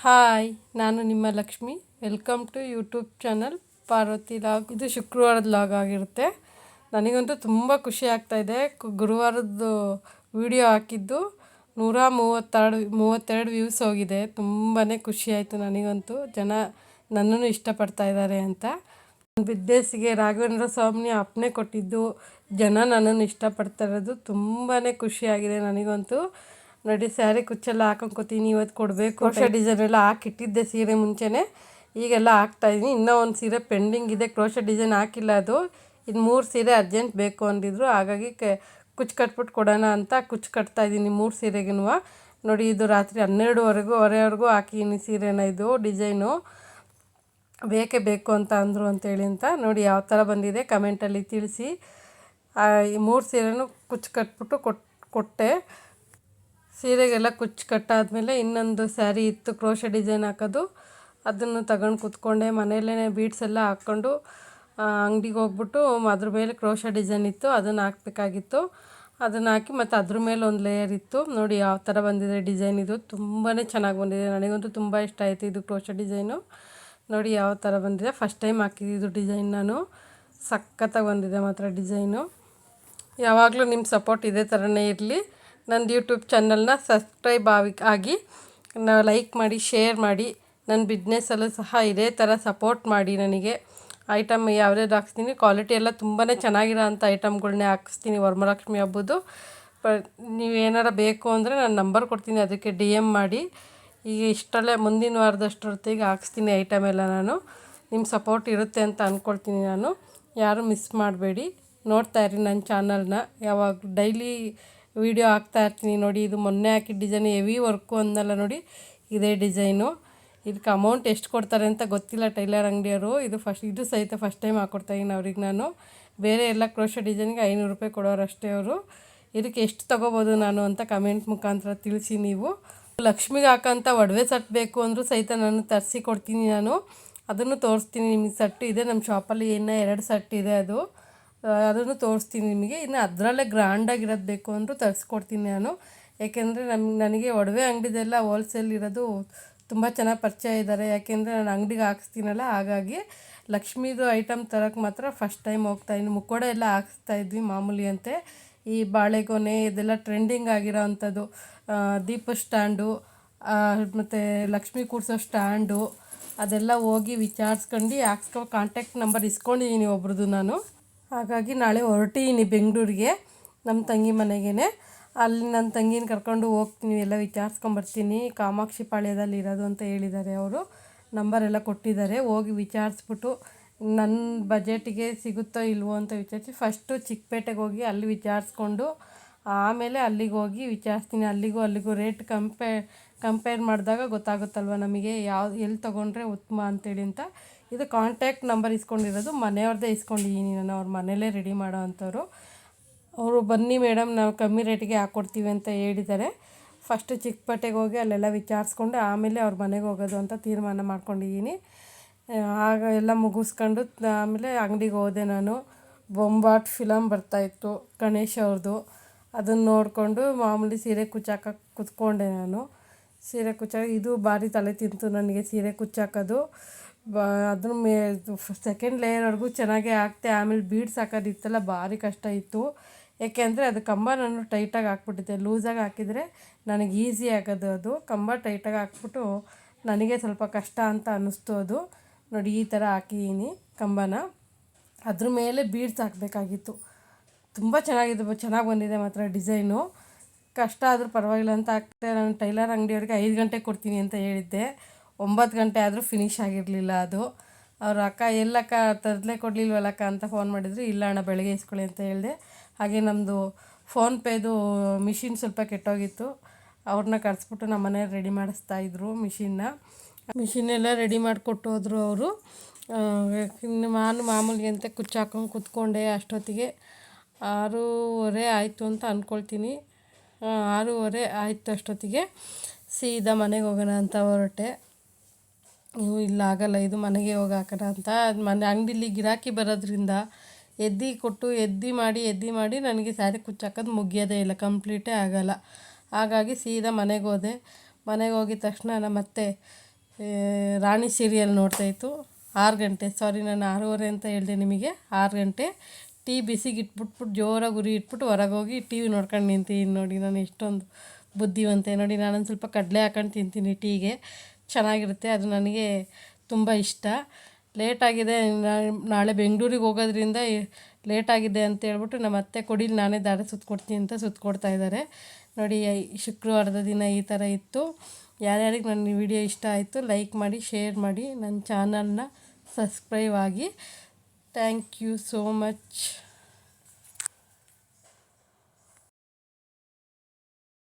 Hi, ನಾನು ನಿಮ್ಮ Lakshmi. Welcome to YouTube channel Parvati log. ಇದು ಶುಕ್ರವಾರದ ಲಾಗ್ ಆಗಿರುತ್ತೆ. ನನಗಂತೂ ತುಂಬ ಖುಷಿ ಆಗ್ತಾಯಿದೆ. ಗುರುವಾರದ್ದು ವಿಡಿಯೋ ಹಾಕಿದ್ದು 132 ವ್ಯೂಸ್ ಹೋಗಿದೆ. ತುಂಬಾ ಖುಷಿ ಆಯಿತು ನನಗಂತೂ. ಜನ ನನ್ನನ್ನು ಇಷ್ಟಪಡ್ತಾ ಇದ್ದಾರೆ ಅಂತ. ಬಿದ್ದೇಸಿಗೆ ರಾಘವೇಂದ್ರ ಸ್ವಾಮಿ ಅಪ್ಪಣೆ ಕೊಟ್ಟಿದ್ದು ಜನ ನನ್ನನ್ನು ಇಷ್ಟಪಡ್ತಾ ಇರೋದು ತುಂಬಾ ಖುಷಿಯಾಗಿದೆ ನನಗಂತೂ. ನೋಡಿ, ಸ್ಯಾರಿ ಕುಚ್ಚೆಲ್ಲ ಹಾಕೊಂಡ್ಕೋತೀನಿ. ಇವತ್ತು ಕೊಡಬೇಕು. ಕ್ರೋಶೆ ಡಿಸೈನ್ ಎಲ್ಲ ಹಾಕಿಟ್ಟಿದ್ದೆ ಸೀರೆ ಮುಂಚೆನೇ. ಈಗೆಲ್ಲ ಹಾಕ್ತಾಯಿದ್ದೀನಿ. ಇನ್ನೂ ಒಂದು ಸೀರೆ ಪೆಂಡಿಂಗ್ ಇದೆ, ಕ್ರೋಶೆ ಡಿಸೈನ್ ಹಾಕಿಲ್ಲ. ಅದು ಇನ್ನು 3 ಸೀರೆ ಅರ್ಜೆಂಟ್ ಬೇಕು ಅಂದಿದ್ರು. ಹಾಗಾಗಿ ಕುಚ್ಚು ಕಟ್ಬಿಟ್ಟು ಕೊಡೋಣ ಅಂತ ಕುಚ್ಚು ಕಟ್ತಾಯಿದ್ದೀನಿ 3 ಸೀರೆಗೂ. ನೋಡಿ, ಇದು ರಾತ್ರಿ 12:15ವರೆಗೂ ಹಾಕಿದ್ದೀನಿ ಸೀರೆನ. ಇದು ಡಿಸೈನು ಬೇಕೇ ಬೇಕು ಅಂತ ಅಂದರು ಅಂತೇಳಿ ಅಂತ. ನೋಡಿ ಯಾವ ಥರ ಬಂದಿದೆ ಕಮೆಂಟಲ್ಲಿ ತಿಳಿಸಿ. ಈ 3 ಸೀರೆನೂ ಕುಚ್ಚು ಕಟ್ಬಿಟ್ಟು ಕೊಟ್ಟೆ. ಸೀರೆಗೆಲ್ಲ ಕುಚ್ಚು ಕಟ್ಟಾದಮೇಲೆ ಇನ್ನೊಂದು ಸ್ಯಾರಿ ಇತ್ತು ಕ್ರೋಶೆ ಡಿಸೈನ್ ಹಾಕೋದು. ಅದನ್ನು ತಗೊಂಡು ಕೂತ್ಕೊಂಡೆ. ಮನೆಯಲ್ಲೇ ಬೀಡ್ಸ್ ಎಲ್ಲ ಹಾಕ್ಕೊಂಡು ಅಂಗಡಿಗೆ ಹೋಗ್ಬಿಟ್ಟು ಅದ್ರ ಮೇಲೆ ಕ್ರೋಶೆ ಡಿಸೈನ್ ಇತ್ತು, ಅದನ್ನು ಹಾಕಬೇಕಾಗಿತ್ತು. ಅದನ್ನು ಹಾಕಿ ಮತ್ತು ಅದ್ರ ಮೇಲೆ ಒಂದು ಲೇಯರ್ ಇತ್ತು. ನೋಡಿ ಯಾವ ಥರ ಬಂದಿದೆ ಡಿಸೈನ್. ಇದು ತುಂಬಾ ಚೆನ್ನಾಗಿ ಬಂದಿದೆ. ನನಗಂತೂ ತುಂಬ ಇಷ್ಟ ಆಯಿತು ಇದು ಕ್ರೋಶೆ ಡಿಸೈನು. ನೋಡಿ ಯಾವ ಥರ ಬಂದಿದೆ. ಫಸ್ಟ್ ಟೈಮ್ ಹಾಕಿದ್ದು ಡಿಸೈನ್ ನಾನು. ಸಖತ್ತಾಗಿ ಬಂದಿದೆ ಮಾತ್ರ ಡಿಸೈನು. ಯಾವಾಗಲೂ ನಿಮ್ಮ ಸಪೋರ್ಟ್ ಇದೇ ಥರನೇ ಇರಲಿ. ನನ್ನ ಯೂಟ್ಯೂಬ್ ಚಾನಲ್ನ ಸಬ್ಸ್ಕ್ರೈಬ್ ಆಗಿ ಲೈಕ್ ಮಾಡಿ, ಶೇರ್ ಮಾಡಿ. ನನ್ನ ಬಿಸ್ನೆಸ್ಸಲ್ಲೂ ಸಹ ಇದೇ ಥರ ಸಪೋರ್ಟ್ ಮಾಡಿ. ನನಗೆ ಐಟಮ್ ಯಾವ್ಯಾವ್ದು ಹಾಕ್ಸ್ತೀನಿ, ಕ್ವಾಲಿಟಿ ಎಲ್ಲ ತುಂಬಾ ಚೆನ್ನಾಗಿರೋ ಅಂಥ ಐಟಮ್ಗಳ್ನೇ ಹಾಕಿಸ್ತೀನಿ ವರಮಹಾಲಕ್ಷ್ಮಿ ಹಬ್ಬದ್ದು. ನೀವೇನಾರು ಬೇಕು ಅಂದರೆ ನಾನು ನಂಬರ್ ಕೊಡ್ತೀನಿ, ಅದಕ್ಕೆ DM ಮಾಡಿ. ಈಗ ಇಷ್ಟರಲ್ಲೇ ಮುಂದಿನ ವಾರದಷ್ಟೊತ್ತಿಗೆ ಹಾಕ್ಸ್ತೀನಿ ಐಟಮ್ ಎಲ್ಲ ನಾನು. ನಿಮ್ಮ ಸಪೋರ್ಟ್ ಇರುತ್ತೆ ಅಂತ ಅಂದ್ಕೊಳ್ತೀನಿ ನಾನು. ಯಾರೂ ಮಿಸ್ ಮಾಡಬೇಡಿ. ನೋಡ್ತಾಯಿರಿ ನನ್ನ ಚಾನಲ್ನ. ಯಾವಾಗ ಡೈಲಿ ವೀಡಿಯೋ ಹಾಕ್ತಾಯಿರ್ತೀನಿ. ನೋಡಿ, ಇದು ಮೊನ್ನೆ ಹಾಕಿದ ಡಿಸೈನ್ ಹೆವಿ ವರ್ಕು ಅಂದಲ್ಲ. ನೋಡಿ, ಇದೇ ಡಿಸೈನು. ಇದಕ್ಕೆ ಅಮೌಂಟ್ ಎಷ್ಟು ಕೊಡ್ತಾರೆ ಅಂತ ಗೊತ್ತಿಲ್ಲ ಟೈಲರ್ ಅಂಗಡಿಯವರು. ಇದು ಸಹಿತ ಫಸ್ಟ್ ಟೈಮ್ ಹಾಕ್ಕೊಡ್ತಾಯಿದ್ದೀನಿ ಅವ್ರಿಗೆ ನಾನು. ಬೇರೆ ಎಲ್ಲ ಕ್ರೋಶೆ ಡಿಸೈನ್ಗೆ 500 ರೂಪಾಯಿ ಕೊಡೋರು ಅಷ್ಟೇ ಅವರು. ಇದಕ್ಕೆ ಎಷ್ಟು ತೊಗೋಬೋದು ನಾನು ಅಂತ ಕಮೆಂಟ್ ಮುಖಾಂತರ ತಿಳಿಸಿ ನೀವು. ಲಕ್ಷ್ಮಿಗೆ ಹಾಕೋಂಥ ಒಡವೆ ಸೆಟ್ ಬೇಕು ಅಂದರೂ ಸಹಿತ ನಾನು ತರಿಸಿ ಕೊಡ್ತೀನಿ ನಾನು. ಅದನ್ನು ತೋರಿಸ್ತೀನಿ ನಿಮಗೆ. ಸೆಟ್ಟು ಇದೆ ನಮ್ಮ ಶಾಪಲ್ಲಿ, ಇನ್ನೂ 2 ಸೆಟ್ ಇದೆ. ಅದನ್ನು ತೋರಿಸ್ತೀನಿ ನಿಮಗೆ. ಇನ್ನು ಅದರಲ್ಲೇ ಗ್ರ್ಯಾಂಡಾಗಿರೋದು ಬೇಕು ಅಂದರೂ ತರಿಸ್ಕೊಡ್ತೀನಿ ನಾನು. ಏಕೆಂದರೆ ನನಗೆ ಒಡವೆ ಅಂಗಡಿದೆಲ್ಲ ಹೋಲ್ಸೇಲ್ ಇರೋದು ತುಂಬ ಚೆನ್ನಾಗಿ ಪರಿಚಯ ಇದ್ದಾರೆ. ಯಾಕೆಂದರೆ ನಾನು ಅಂಗಡಿಗೆ ಹಾಕಿಸ್ತೀನಲ್ಲ, ಹಾಗಾಗಿ ಲಕ್ಷ್ಮೀದು ಐಟಮ್ ತರೋಕ್ಕೆ ಮಾತ್ರ ಫಸ್ಟ್ ಟೈಮ್ ಹೋಗ್ತಾಯಿದ್ದೀನಿ. ಮುಕ್ಕೋಡೆ ಎಲ್ಲ ಹಾಕಿಸ್ತಾಯಿದ್ವಿ ಮಾಮೂಲಿ ಅಂತೆ. ಈ ಬಾಳೆಗೊನೆ ಇದೆಲ್ಲ ಟ್ರೆಂಡಿಂಗ್ ಆಗಿರೋ ಅಂಥದ್ದು. ದೀಪ ಸ್ಟ್ಯಾಂಡು ಮತ್ತು ಲಕ್ಷ್ಮಿ ಕೂರಿಸೋ ಸ್ಟ್ಯಾಂಡು ಅದೆಲ್ಲ ಹೋಗಿ ವಿಚಾರಿಸ್ಕೊಂಡು ಕಾಂಟ್ಯಾಕ್ಟ್ ನಂಬರ್ ಇಸ್ಕೊಂಡಿದ್ದೀನಿ ಒಬ್ರದ್ದು ನಾನು. ಹಾಗಾಗಿ ನಾಳೆ ಹೊರಟಿದ್ದೀನಿ ಬೆಂಗಳೂರಿಗೆ, ನಮ್ಮ ತಂಗಿ ಮನೆಗೇ. ಅಲ್ಲಿ ನನ್ನ ತಂಗಿನ ಕರ್ಕೊಂಡು ಹೋಗ್ತೀನಿ, ಎಲ್ಲ ವಿಚಾರಿಸ್ಕೊಂಬರ್ತೀನಿ. ಕಾಮಾಕ್ಷಿ ಪಾಳ್ಯದಲ್ಲಿ ಇರೋದು ಅಂತ ಹೇಳಿದ್ದಾರೆ ಅವರು. ನಂಬರೆಲ್ಲ ಕೊಟ್ಟಿದ್ದಾರೆ. ಹೋಗಿ ವಿಚಾರಿಸ್ಬಿಟ್ಟು ನನ್ನ ಬಜೆಟಿಗೆ ಸಿಗುತ್ತೋ ಇಲ್ವೋ ಅಂತ ವಿಚಾರಿಸಿ ಫಸ್ಟು ಚಿಕ್ಕಪೇಟೆಗೆ ಹೋಗಿ ಅಲ್ಲಿ ವಿಚಾರಿಸ್ಕೊಂಡು ಆಮೇಲೆ ಅಲ್ಲಿಗೆ ಹೋಗಿ ವಿಚಾರಿಸ್ತೀನಿ. ಅಲ್ಲಿಗೂ ರೇಟ್ ಕಂಪೇರ್ ಮಾಡಿದಾಗ ಗೊತ್ತಾಗುತ್ತಲ್ವ ನಮಗೆ ಎಲ್ಲಿ ತೊಗೊಂಡ್ರೆ ಉತ್ತಮ ಅಂತೇಳಿ ಅಂತ. ಇದು ಕಾಂಟ್ಯಾಕ್ಟ್ ನಂಬರ್ ಇಸ್ಕೊಂಡಿರೋದು ಮನೆಯವ್ರದ್ದೇ ಇಸ್ಕೊಂಡಿದ್ದೀನಿ ನಾನು. ಅವ್ರ ಮನೇಲೇ ರೆಡಿ ಮಾಡೋ ಅಂಥವ್ರು. ಅವರು ಬನ್ನಿ ಮೇಡಮ್, ನಾವು ಕಮ್ಮಿ ರೇಟಿಗೆ ಹಾಕ್ಕೊಡ್ತೀವಿ ಅಂತ ಹೇಳಿದ್ದಾರೆ. ಫಸ್ಟು ಚಿಕ್ಕಪೇಟೆಗೆ ಹೋಗಿ ಅಲ್ಲೆಲ್ಲ ವಿಚಾರಿಸ್ಕೊಂಡು ಆಮೇಲೆ ಅವ್ರ ಮನೆಗೆ ಹೋಗೋದು ಅಂತ ತೀರ್ಮಾನ ಮಾಡ್ಕೊಂಡಿದ್ದೀನಿ. ಆಗ ಎಲ್ಲ ಮುಗಿಸ್ಕೊಂಡು ಆಮೇಲೆ ಅಂಗಡಿಗೆ ಹೋದೆ ನಾನು. ಬೊಂಬಾಟ್ ಫಿಲಮ್ ಬರ್ತಾಯಿತ್ತು ಗಣೇಶ್ ಅವ್ರದ್ದು. ಅದನ್ನು ನೋಡಿಕೊಂಡು ಮಾಮೂಲಿ ಸೀರೆ ಕುಚ್ಚಾಕಕ್ಕೆ ಕೂತ್ಕೊಂಡೆ ನಾನು. ಸೀರೆ ಕುಚ್ಚಾಕ ಇದು ಭಾರಿ ತಲೆ ತಿಂತು ನನಗೆ, ಸೀರೆ ಕುಚ್ಚಾಕೋದು. ಅದ್ರ ಸೆಕೆಂಡ್ ಲೇಯರ್ವರೆಗೂ ಚೆನ್ನಾಗೇ ಹಾಕ್ತೆ. ಆಮೇಲೆ ಬೀಡ್ಸ್ ಹಾಕೋದಿತ್ತಲ್ಲ, ಭಾರಿ ಕಷ್ಟ ಇತ್ತು. ಏಕೆಂದರೆ ಅದು ಕಂಬ ನಾನು ಟೈಟಾಗಿ ಹಾಕ್ಬಿಟ್ಟಿದ್ದೆ. ಲೂಸಾಗಿ ಹಾಕಿದರೆ ನನಗೆ ಈಸಿ ಆಗೋದು. ಅದು ಕಂಬ ಟೈಟಾಗಿ ಹಾಕ್ಬಿಟ್ಟು ನನಗೆ ಸ್ವಲ್ಪ ಕಷ್ಟ ಅಂತ ಅನ್ನಿಸ್ತು ಅದು. ನೋಡಿ ಈ ಥರ ಹಾಕಿದ್ದೀನಿ ಕಂಬನ. ಅದ್ರ ಮೇಲೆ ಬೀಡ್ಸ್ ಹಾಕಬೇಕಾಗಿತ್ತು. ತುಂಬ ಚೆನ್ನಾಗಿ ಬಂದಿದೆ ಮಾತ್ರ ಡಿಸೈನು. ಕಷ್ಟ ಆದರೂ ಪರವಾಗಿಲ್ಲ ಅಂತ ಹಾಕ್ತೆ. ನಾನು ಟೈಲರ್ ಅಂಗಡಿಯವ್ರಿಗೆ 5 ಗಂಟೆಗೆ ಕೊಡ್ತೀನಿ ಅಂತ ಹೇಳಿದ್ದೆ. 9 ಗಂಟೆ ಆದರೂ ಫಿನಿಶ್ ಆಗಿರಲಿಲ್ಲ ಅದು. ಅವ್ರ ಅಕ್ಕ ಎಲ್ಲಕ್ಕ ತರಲೇ ಕೊಡಲಿಲ್ವಲ್ಲಕ್ಕ ಅಂತ ಫೋನ್ ಮಾಡಿದ್ರು. ಇಲ್ಲ ಅಣ್ಣ, ಬೆಳಗ್ಗೆ ಇಸ್ಕೊಳ್ಳಿ ಅಂತ ಹೇಳಿದೆ. ಹಾಗೆ ನಮ್ಮದು ಫೋನ್ಪೇದು ಮಿಷಿನ್ ಸ್ವಲ್ಪ ಕೆಟ್ಟೋಗಿತ್ತು. ಅವ್ರನ್ನ ಕರೆಸ್ಬಿಟ್ಟು ನಮ್ಮ ಮನೆಯವ್ರು ರೆಡಿ ಮಾಡಿಸ್ತಾಯಿದ್ರು ಮಿಷಿನೆಲ್ಲ ರೆಡಿ ಮಾಡಿಕೊಟ್ಟು ಹೋದರು ಅವರು. ಇನ್ನು ನಾನು ಮಾಮೂಲಿ ಅಂತ ಕುಚ್ಚು ಹಾಕೊಂಡು ಕೂತ್ಕೊಂಡೆ. ಅಷ್ಟೊತ್ತಿಗೆ 6:30 ಆಯಿತು ಅಂತ ಅಂದ್ಕೊಳ್ತೀನಿ. 6:30 ಆಯಿತು ಅಷ್ಟೊತ್ತಿಗೆ. ಸೀದಾ ಮನೆಗೆ ಹೋಗೋಣ ಅಂತ ಹೊರಟೆ. ಇಲ್ಲ ಆಗಲ್ಲ, ಇದು ಮನೆಗೆ ಹೋಗಿ ಹಾಕೋಣ ಅಂತ. ಅಂಗಡಿಲಿ ಗಿರಾಕಿ ಬರೋದ್ರಿಂದ ಎದ್ದು ಮಾಡಿ ನನಗೆ ಸ್ಯಾರಿ ಕುಚ್ಚಾಕೋದು ಮುಗಿಯೋದೇ ಇಲ್ಲ, ಕಂಪ್ಲೀಟೇ ಆಗೋಲ್ಲ. ಹಾಗಾಗಿ ಸೀದಾ ಮನೆಗೆ ಹೋದೆ. ಮನೆಗೆ ಹೋಗಿದ ತಕ್ಷಣ ಮತ್ತೆ ರಾಣಿ ಸೀರಿಯಲ್ ನೋಡ್ತಾಯಿತ್ತು. 6 ಗಂಟೆ, ಸಾರಿ ನಾನು 6:30 ಅಂತ ಹೇಳಿದೆ ನಿಮಗೆ. 6 ಗಂಟೆ ಟೀ ಬಿಸಿಗೆ ಇಟ್ಬಿಟ್ಬಿಟ್ಟು ಜೋರಾಗಿ ಉರಿ ಇಟ್ಬಿಟ್ಟು ಹೊರಗೆ ಹೋಗಿ ಟಿ ವಿ ನೋಡ್ಕೊಂಡು ನಿಂತೀನಿ ನೋಡಿ. ನಾನು ಎಷ್ಟೊಂದು ಬುದ್ಧಿವಂತೆ ನೋಡಿ. ನಾನೊಂದು ಸ್ವಲ್ಪ ಕಡಲೆ ಹಾಕೊಂಡು ತಿಂತೀನಿ ಟೀಗೆ, ಚೆನ್ನಾಗಿರುತ್ತೆ. ಅದು ನನಗೆ ತುಂಬ ಇಷ್ಟ. ಲೇಟಾಗಿದೆ, ನಾಳೆ ಬೆಂಗಳೂರಿಗೆ ಹೋಗೋದ್ರಿಂದ ಲೇಟಾಗಿದೆ ಅಂತ ಹೇಳ್ಬಿಟ್ಟು ನಮ್ಮ ಅತ್ತೆ ಕೊಡಿಲಿ ನಾನೇ ದಾರೆ ಸುತ್ಕೊಡ್ತೀನಿ ಅಂತ ಸುತ್ಕೊಡ್ತಾ ಇದ್ದಾರೆ ನೋಡಿ. ಶುಕ್ರವಾರದ ದಿನ ಈ ಥರ ಇತ್ತು. ಯಾರ್ಯಾರಿಗೆ ನನ್ನ ವಿಡಿಯೋ ಇಷ್ಟ ಆಯಿತು ಲೈಕ್ ಮಾಡಿ, ಶೇರ್ ಮಾಡಿ, ನನ್ನ ಚಾನಲ್ನ ಸಬ್ಸ್ಕ್ರೈಬ್ ಆಗಿ. Thank you so much.